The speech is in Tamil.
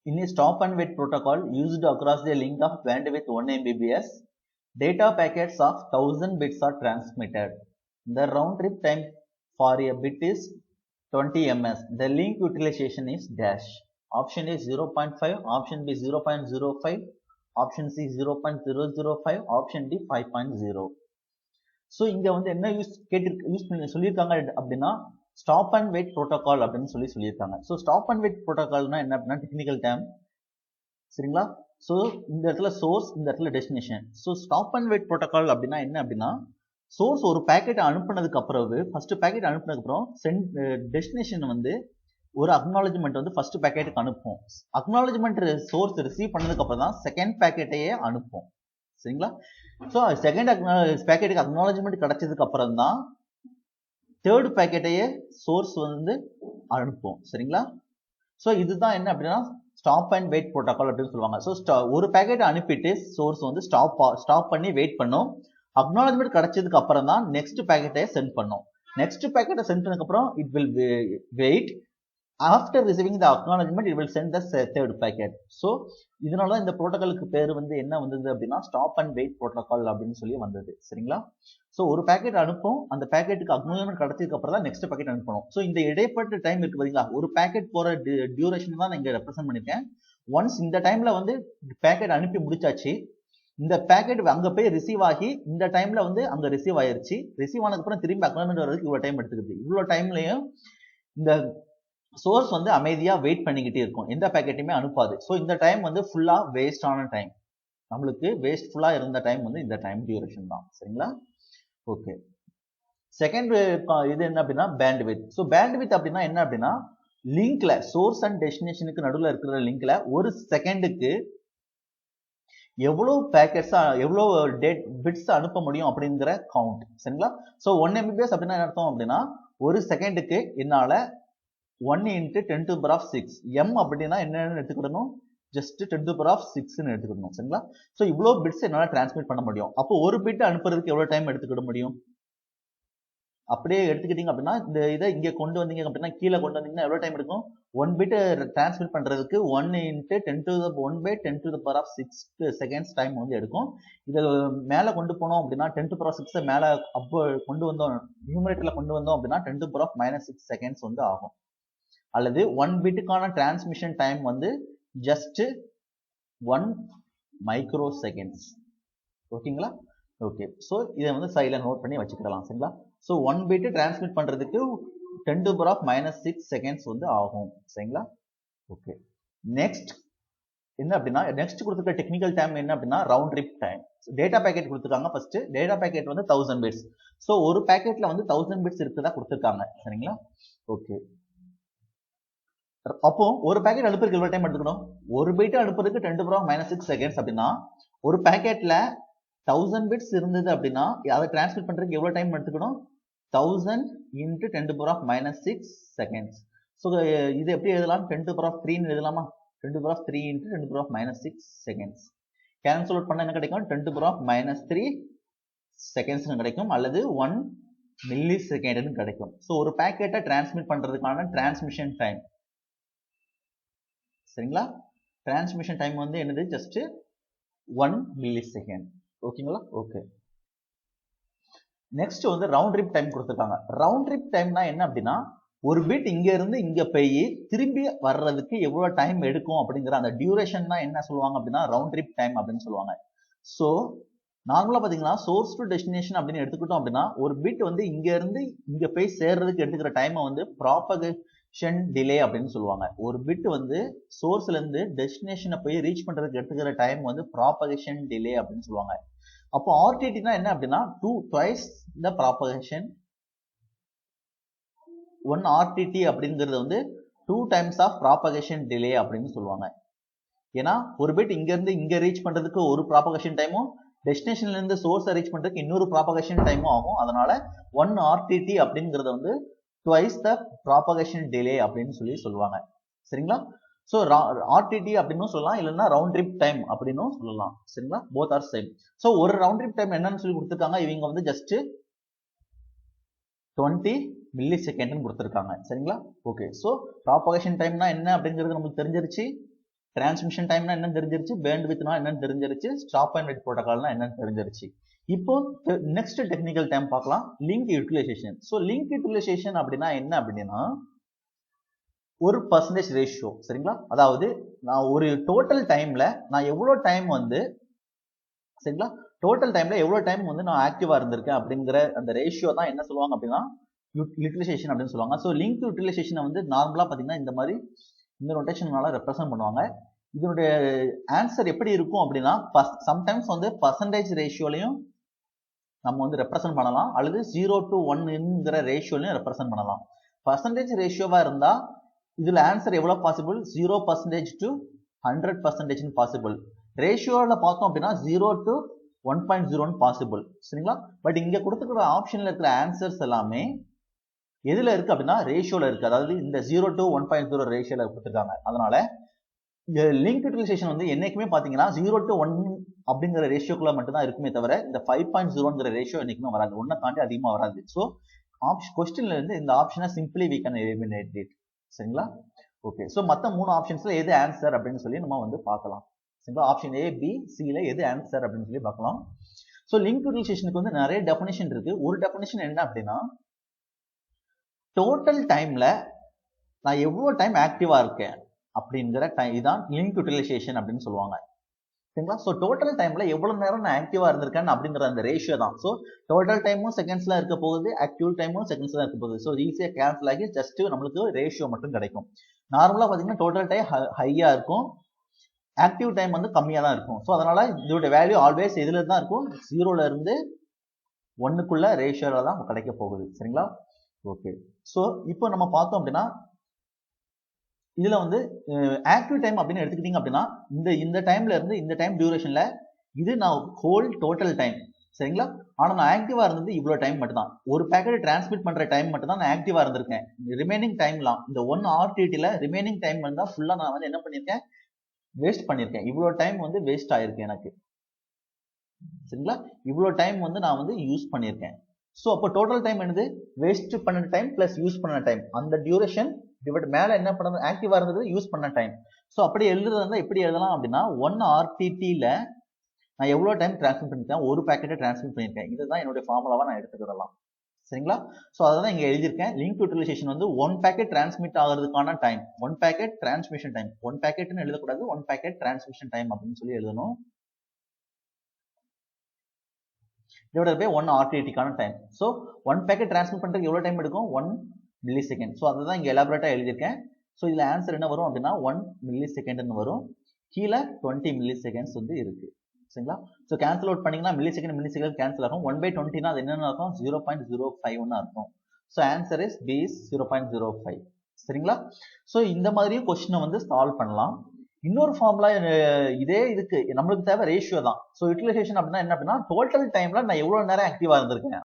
In a stop and wait protocol used across the link of bandwidth 1 Mbps, data packets of 1000 bits are transmitted. The round trip time for a bit is 20 ms. The link utilization is dash. Option A 0.5, option B 0.05, option C 0.005, option D 5.0. So இங்க வந்து என்ன சொல்லியிருக்காங்க அப்படின்னா ஸ்டாப் அண்ட் வெயிட் ப்ரோட்டோகால் அப்படின்னு சொல்லியிருக்காங்க. ஸோ ஸ்டாப் அண்ட் வெயிட் ப்ரோட்டோகால்னா என்ன அப்படின்னா டெக்னிக்கல் டேர்ம், சரிங்களா? ஸோ இந்த இடத்துல சோர்ஸ், இந்த இடத்துல destination. So stop and wait protocol அப்படின்னா என்ன அப்படின்னா சோர்ஸ் ஒரு பேக்கெட் அனுப்புனதுக்கு அப்புறம் ஃபர்ஸ்ட் பேக்கெட் அனுப்புனதுக்கு அப்புறம் டெஸ்டினேஷன் வந்து ஒரு அக்னாலஜ்மெண்ட் வந்து ஃபர்ஸ்ட் பேக்கெட்டுக்கு அனுப்பும். அக்னாலஜ்மெண்ட் சோர்ஸ் ரிசீவ் பண்ணதுக்கு அப்புறம் தான் செகண்ட் பேக்கெட்டையே அனுப்பும், சரிங்களா? ஸோ செகண்ட் பேக்கெட்டுக்கு அக்னாலஜ்மெண்ட் கிடைச்சதுக்கு அப்புறம் தான் தேர்ட் பேக்கெட்டையே சோர்ஸ் வந்து அனுப்பும், சரிங்களா? ஸோ இதுதான் என்ன அப்படின்னா ஸ்டாப் அண்ட் வெயிட் ப்ரோட்டோகால் அப்படின்னு சொல்லுவாங்க. ஸோ ஒரு பேக்கெட் அனுப்பிட்டு சோர்ஸ் வந்து ஸ்டாப் பண்ணி வெயிட் பண்ணும். அக்னாலஜ்மெண்ட் கிடைச்சதுக்கு அப்புறம் தான் நெக்ஸ்ட் பேக்கெட்டை சென்ட் பண்ணும். நெக்ஸ்ட் பேக்கெட்டை சென்ட் பண்ணதுக்கு அப்புறம் it will wait. After receiving the acknowledgement, it will send the third packet. So இதனால தான் இந்த ப்ரோட்டோகாலுக்கு பேர் வந்து என்ன வந்தது அப்படின்னா ஸ்டாப் அண்ட் வெயிட் ப்ரோட்டோகால் அப்படின்னு சொல்லி வந்தது, சரிங்களா? ஸோ ஒரு பேக்கெட் அனுப்பும், அந்த பேக்கெட்டுக்கு அக்னாலஜ்மெண்ட் கிடைச்சதுக்கு அப்புறம் தான் நெக்ஸ்ட் பேக்கெட் அனுப்பணும். ஸோ இந்த இடைப்பட்ட டைம் இருக்கு பாத்தீங்களா, ஒரு பேக்கெட் போற டியூரேஷன் தான் நான் இங்க ரெப்ரசென்ட் பண்ணிருக்கேன். ஒன்ஸ் இந்த டைம்ல வந்து பேக்கெட் அனுப்பி முடிச்சாச்சு, இந்த பேக்கெட் அங்க போய் ரிசீவ் ஆகி இந்த டைம்ல வந்து அங்க ரிசீவ் ஆயிருச்சு. ரிசீவ் ஆனதுக்கு அப்புறம் திரும்பி அக்னாலஜ்மெண்ட் வரதுக்கு இவ்வளவு டைம் எடுத்துக்குது. இவ்வளவு டைம்லயும் இந்த சோர்ஸ் வந்து அமைதியா வெயிட் பண்ணிக்கிட்டே இருக்கும், எந்த பேக்கெட்டுமே அனுப்பாது. ஸோ இந்த டைம் வந்து ஃபுல்லா வேஸ்ட் ஆன டைம், நம்மளுக்கு வேஸ்ட்ஃபுல்லா இருந்த டைம் வந்து இந்த டைம் டியூரேஷன் தான், சரிங்களா? ஓகே, செகண்ட் இது என்ன அப்படின்னா பேண்ட்வித். ஸோ பேண்ட்வித் அப்படின்னா என்ன அப்படின்னா லிங்க்ல சோர்ஸ் அண்ட் டெஸ்டினேஷனுக்கு நடுவில் இருக்கிற லிங்க்ல ஒரு செகண்டுக்கு எவ்வளவு பேக்கெட்ஸ் எவ்வளவு பிட்ஸ் அனுப்ப முடியும் அப்படிங்கிற கவுண்ட், சரிங்களா? ஸோ 1 Mbps அப்படின்னா என்ன அர்த்தம் அப்படின்னா ஒரு செகண்டுக்கு என்னால 1 × 10⁶. m அப்படின்னா என்னன்னு எடுத்துக்கிடணும், ஜஸ்ட் 10⁶ எடுத்துக்கணும், சரிங்களா? ஸோ இவ்வளவு பிட்ஸ் என்னால டிரான்ஸ்மிட் பண்ண முடியும். அப்போ ஒரு பிட் அனுப்புறதுக்கு எவ்வளவு டைம் எடுத்துக்கிட முடியும்? அப்படியே எடுத்துக்கிட்டீங்க அப்படின்னா இந்த இதை இங்க கொண்டு வந்தீங்க அப்படின்னா கீழே கொண்டு வந்தீங்கன்னா எவ்வளவு டைம் எடுக்கும்? 1 பிட் டிரான்ஸ்மிட் பண்றதுக்கு 1 × 10⁻⁶ செகண்ட்ஸ் டைம் வந்து எடுக்கும். இதை மேல கொண்டு போனோம் அப்படின்னா 10⁻⁶ மேல அப்போ கொண்டு வந்தோம், நியூமரேட்டர்ல கொண்டு வந்தோம் அப்படின்னா 10⁻⁻⁶ செகண்ட்ஸ் வந்து ஆகும். அல்லது 1 பிட்டுக்கான டிரான்ஸ்மிஷன் டைம் வந்து ஜஸ்ட் 1 மைக்ரோசெகண்ட்ஸ். ஓகேங்களா? ஓகே, ஸோ இதை வந்து சைடில் நோட் பண்ணி வச்சுக்கலாம், சரிங்களா? ஸோ 1 பிட் டிரான்ஸ்மிட் பண்றதுக்கு 10⁻⁻⁶ செகண்ட்ஸ் வந்து ஆகும், சரிங்களா? ஓகே, நெக்ஸ்ட் என்ன அப்படின்னா நெக்ஸ்ட் கொடுத்துருக்க டெக்னிக்கல் டைம் என்ன அப்படின்னா round trip time. Data packet கொடுத்துருக்காங்க. ஃபர்ஸ்ட் டேட்டா பேக்கெட் வந்து 1000 பிட்ஸ். ஸோ ஒரு பேக்கெட்ல வந்து 1000 பிட்ஸ் இருக்கிறதா கொடுத்துருக்காங்க, சரிங்களா? ஓகே, அப்போ ஒரு பேக்கெட் அனுப்புறதுக்கு எவ்வளவு டைம் எடுத்துக்கணும்? ஒரு பைட் அனுப்புறதுக்கு 10⁻⁻⁶ செகண்ட்ஸ் அப்படின்னா ஒரு பேக்கெட்ல 1000 பிட்ஸ் இருந்தது அப்படின்னா அதை டிரான்ஸ்மிட் பண்றதுக்கு எவ்வளவு டைம் எடுத்துக்கணும்? 1000 × 10⁻⁻⁶ செகண்ட்ஸ். ஸோ இது எப்படி எழுதலாம்? 10⁻³ எழுதலாமா? 10⁻³ × 10⁻⁻⁶ செகண்ட்ஸ். கேன்சல் அவுட் பண்ண என்ன கிடைக்கும்? 10⁻³ செகண்ட்ஸ் கிடைக்கும், அல்லது 1 மில்லி செகண்ட் கிடைக்கும். ஸோ ஒரு பேக்கெட்டை டிரான்ஸ்மிட் பண்றதுக்கான டிரான்ஸ்மிஷன் டைம், சரிங்களா? டிரான்ஸ்மிஷன் டைம் வந்து என்னது? Just 1 milli second. ஓகேங்களா? ஓகே, நெக்ஸ்ட் வந்து ரவுண்ட் ட்ரிப் டைம் கொடுத்துருக்காங்க. ரவுண்ட் ட்ரிப் டைம்னா என்ன அப்படின்னா ஒரு பிட் இங்க இருந்து இங்க போய் திரும்பி வர்றதுக்கு எவ்வளவு டைம் எடுக்கும் அப்படிங்கிற அந்த டியூரேஷன் தான் என்ன சொல்லுவாங்க அப்படின்னா ரவுண்ட் ட்ரிப் டைம் அப்படின்னு சொல்லுவாங்க. ஸோ நார்மலா பாத்தீங்கன்னா சோர்ஸ் டு டெஸ்டினேஷன் அப்படின்னு எடுத்துக்கிட்டோம் அப்படின்னா ஒரு பிட் வந்து இங்க இருந்து இங்க போய் சேர்றதுக்கு எடுத்துக்கிற டைமை வந்து ப்ராபகேஷன் டிலே அப்படின்னு சொல்லுவாங்க. ஒரு பிட் வந்து சோர்ஸ்ல இருந்து டெஸ்டினேஷனை போய் ரீச் பண்றதுக்கு எடுத்துக்கிற டைம் வந்து ப்ராபகேஷன் டிலே அப்படின்னு சொல்லுவாங்க. அப்போ RTT என்ன அப்படின்னா twice the propagation. 1 RTT அப்படிங்கிறது வந்து 2 times of propagation delay அப்படின்னு சொல்லுவாங்க. ஏன்னா ஒரு பிட் இங்க இருந்து இங்க ரீச் பண்றதுக்கு ஒரு ப்ராபகேஷன் டைமும் டெஸ்டினேஷன்ல இருந்து சோர்ஸை ரீச் பண்றதுக்கு இன்னொரு ப்ராபகேஷன் டைமும் ஆகும். அதனால 1 RTT அப்படிங்கறத வந்து twice the propagation delay அப்படின்னு சொல்லுவாங்க, சரிங்களா? ஸோ RTT அப்படின்னு சொல்லலாம், இல்லைன்னா ரவுண்ட் ட்ரிப் டைம் அப்படின்னு சொல்லலாம், சரிங்களா? Both are same. ஸோ ஒரு ரவுண்ட் ட்ரிப் டைம் என்னன்னு சொல்லி கொடுத்துருக்காங்க, இவங்க வந்து ஜஸ்ட் 20 மில்லி செகண்ட் கொடுத்துருக்காங்க, சரிங்களா? ஓகே, ஸோ ப்ராபகேஷன் டைம்னா என்ன அப்படிங்கிறது நமக்கு தெரிஞ்சிருச்சு. டிரான்ஸ்மிஷன் டைம்னா என்னன்னு தெரிஞ்சிருச்சு, பேண்ட்வித்னா என்னன்னு தெரிஞ்சிருச்சு, ஸ்டாப் அண்ட் வெயிட் ப்ரோட்டோகால்னா என்னன்னு தெரிஞ்சிருச்சு. இப்போ நெக்ஸ்ட் டெக்னிக்கல் டைம் பார்க்கலாம், link utilisation. So link utilisation அப்படின்னா என்ன அப்படின்னா ஒரு பர்சன்டேஜ் ரேஷியோ. சரிங்களா, அதாவது நான் ஒரு டோட்டல் டைம்ல நான் எவ்வளவு டைம் வந்து, சரிங்களா, டோட்டல் டைம்ல எவ்வளவு டைம் வந்து நான் ஆக்டிவா இருந்திருக்கேன் அப்படிங்கிற அந்த ரேஷியோ தான் என்ன சொல்லுவாங்க அப்படின்னா யூட்டிலைசேஷன் அப்படின்னு சொல்லுவாங்க. ஸோ லிங்க் யூட்டிலைசேஷன் வந்து நார்மலா பாத்தீங்கன்னா இந்த மாதிரி இந்த ரொட்டேஷனால ரெப்ரசென்ட் பண்ணுவாங்க. இதனுடைய ஆன்சர் எப்படி இருக்கும் அப்படின்னா சம்டைம்ஸ் வந்து பர்சன்டேஜ் ரேஷியோலையும் நம்ம வந்து ரெப்ரசென்ட் பண்ணலாம், அல்லது 0 to 1ங்கிற ரேஷியோலையும் ரெப்ரசென்ட் பண்ணலாம். பர்சன்டேஜ் ரேஷியோவா இருந்தா இதுல ஆன்சர் எவ்வளவு பாசிபிள், 0% to 100% பாசிபிள். ரேஷியோல பார்த்தோம் அப்படின்னா 0 to 1.0 பாசிபிள். சரிங்களா, பட் இங்க கொடுத்துக்கிற ஆப்ஷன்ல இருக்கிற ஆன்சர்ஸ் எல்லாமே எதுல இருக்கு அப்படின்னா ரேஷியோல இருக்கு, அதாவது இந்த 0 to 1.0 ரேஷியோல கொடுத்துருக்காங்க. அதனால லிங்க் யூட்டிலைசேஷன் வந்து என்னைக்குமே பாத்தீங்கன்னா 0 to 1 அப்படிங்கிற ரேஷியோக்குள்ள மட்டும் தான் இருக்குமே தவிர இந்த 5.0ங்கிற ரேஷியோ என்னைக்குமே வராது, ஒன்னை தாண்டி அதிகமா வராது. ஸோ கொஸ்டின்ல இருந்து இந்த ஆப்ஷனை simply we can eliminate it. சரிங்களா, ஓகே. ஸோ மற்ற 3 ஆப்ஷன்ஸ்ல எது ஆன்சர் அப்படின்னு சொல்லி நம்ம வந்து பார்க்கலாம். சரிங்களா, ஆப்ஷன் ஏ பி சில எது ஆன்சர் அப்படின்னு சொல்லி பார்க்கலாம். ஸோ லிங்க் யூட்டிலைசேஷனுக்கு வந்து நிறைய டெஃபினேஷன் இருக்கு. ஒரு டெஃபினேஷன் என்ன அப்படின்னா டோட்டல் டைம்ல நான் எவ்வளவு டைம் ஆக்டிவா இருக்கேன் அப்படிங்கிற டைம், இதான் லிங்க் யூட்டிலைசேஷன் அப்படின்னு சொல்லுவாங்க. சரிங்களா, ஸோ டோட்டல் டைம்ல எவ்வளவு நேரம் நான் ஆக்டிவா இருந்திருக்கேன் அப்படிங்கிற அந்த ரேஷியோ தான். ஸோ டோட்டல் டைமும் செகண்ட்ஸ்ல இருக்க போகுது, ஆக்டிவ் டைமும் செகண்ட்ஸ்ல இருக்க போகுது. ஸோ ஈஸியா கேன்சல் ஆகி ஜஸ்ட் நம்மளுக்கு ரேஷியோ மட்டும் கிடைக்கும். நார்மலா பாத்தீங்கன்னா டோட்டல் டைம் ஹையா இருக்கும், ஆக்டிவ் டைம் வந்து கம்மியா தான் இருக்கும். ஸோ அதனால இதோட வேல்யூ ஆல்வேஸ் எதுல தான் இருக்கும், 0ல இருந்து 1க்குள்ள ரேஷியோல தான் கிடைக்க போகுது. சரிங்களா, ஓகே. ஸோ இப்போ நம்ம பார்த்தோம் அப்படின்னா இதுல வந்து ஆக்டிவ் டைம் அப்படின்னு எடுத்துக்கிட்டீங்க அப்படின்னா இந்த டைம்ல இருந்து இந்த டைம் டியூரேஷன்ல இது நான் ஹோல் டோட்டல் டைம். சரிங்களா, ஆனா நான் ஆக்டிவா இருந்தது இவ்வளவு டைம் மட்டும் தான், ஒரு பேக்கெட் டிரான்ஸ்மிட் பண்ற டைம் மட்டும் தான் நான் ஆக்டிவா இருந்திருக்கேன். ரிமைனிங் டைம்லாம் இந்த 1 RTTல ரிமைனிங் டைம் வந்து ஃபுல்லா நான் வந்து என்ன பண்ணிருக்கேன், வேஸ்ட் பண்ணிருக்கேன். இவ்வளவு டைம் வந்து வேஸ்ட் ஆயிருக்கு எனக்கு. சரிங்களா, இவ்வளவு டைம் வந்து நான் வந்து யூஸ் பண்ணிருக்கேன். ஸோ அப்போ டோட்டல் டைம் என்னது, வேஸ்ட் பண்ண டைம் பிளஸ் யூஸ் பண்ண டைம், அந்த டியூரேஷன் டிவைட் மேல என்ன பண்ணது, ஆக்டிவா இருந்தது யூஸ் பண்ண டைம். ஸோ அப்படி எழுதுறதா எப்படி எழுதலாம் அப்படின்னா 1 RTTல நான் எவ்வளவு டைம் டிரான்ஸ்மிட் பண்ணிருக்கேன், ஒரு பேக்கெட்டை டிரான்ஸ்மிட் பண்ணிருக்கேன். இதுதான் என்னுடைய ஃபார்முலாவா நான் எடுத்துக்கிடலாம். சரிங்களா, ஸோ அதான் இங்க எழுதியிருக்கேன். லிங்க் யூட்டிலைசேஷன் வந்து 1 பேக்கெட் டிரான்ஸ்மிட் ஆகிறதுக்கான டைம், 1 பேக்கெட் டிரான்ஸ்மிஷன் டைம், 1 பேக்கெட்னு எழுதக்கூடாது, 1 பேக்கெட் டிரான்ஸ்மிஷன் டைம் அப்படின்னு சொல்லி எழுதணும். divided by 1 RTTக்கான டைம். ஸோ 1 பேக்கெட் டிரான்ஸ்மிட் பண்றதுக்கு எவ்வளவு டைம் எடுக்கும், 1 மில்லி செகண்ட். ஸோ அதுதான் இங்க எலாபரேட்டா எழுதியிருக்கேன். ஸோ இதுல ஆன்சர் என்ன வரும் அப்படின்னா 1 மில்லி செகண்ட்னு வரும், கீழே 20 மில்லி செகண்ட்ஸ் வந்து இருக்கு. சரிங்களா, ஸோ கேன்சல் அவுட் பண்ணீங்கன்னா மில்லி செகண்ட் கேன்சல் ஆகும். 1/20னா அது என்னென்ன இருக்கும், 0.05 இருக்கும். So answer is b is 0.05. சரிங்களா, ஸோ இந்த மாதிரியும் கொஸ்டினை வந்து சால்வ் பண்ணலாம். இன்னொரு ஃபார்முலா இதே இதுக்கு நம்மளுக்கு தேவை ரேஷியோ தான். ஸோ யூட்டிலைசேஷன் அப்படின்னா என்ன அப்படின்னா டோட்டல் டைம்ல நான் எவ்வளவு நேரம் ஆக்டிவா இருந்திருக்கேன்